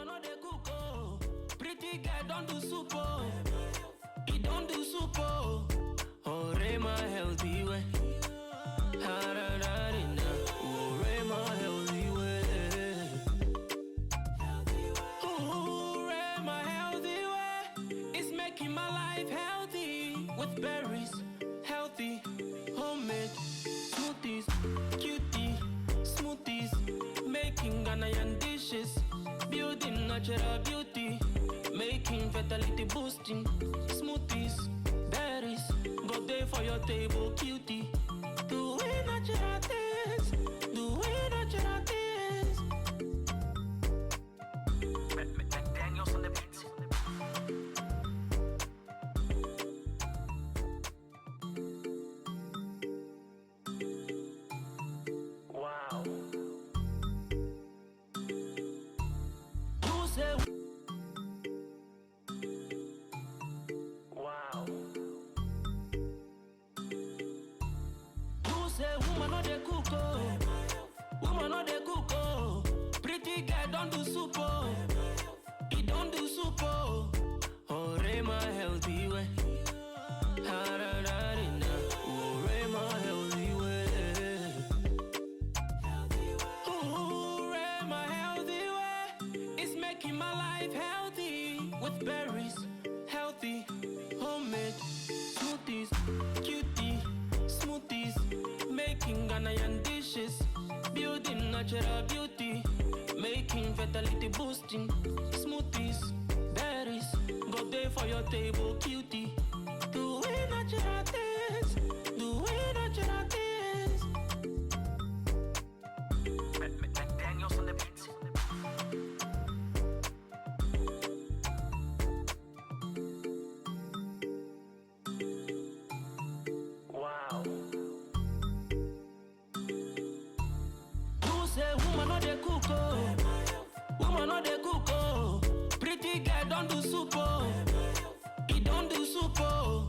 woman no dey cook oh. Pretty girl don't do soup oh. He don't do soup oh. Ore my healthy way. Ha-da-da-di-na. Ore my healthy way. Ore my healthy way. It's making my life healthy. With berries, healthy, homemade smoothies, cutie, smoothies. Making Ghanaian dishes, building natural beauty, making fertility boosting smoothies, berries, go there for your table, cutie. Doing natural things, doing natural things. Daniels on the beat. Wow. Wow. You say woman no dey cook oh. Woman no dey cook oh. Pretty girl don't do soup oh. He don't do soup oh. Ore my healthy way. Ha-da-da-di-na. Ore my healthy way. Ore my healthy way. It's making my life healthy. With berries, healthy, homemade smoothies, cutie, smoothies. Making Ghanaian dishes, building natural beauty, making fertility boosting smoothies, berries, go there for your table, cutie. Doing natural things, doing natural things. Daniels on the beat. Wow. You say woman no dey cook oh. Woman no dey cook oh. Pretty girl don't do soup oh. He don't do soup oh.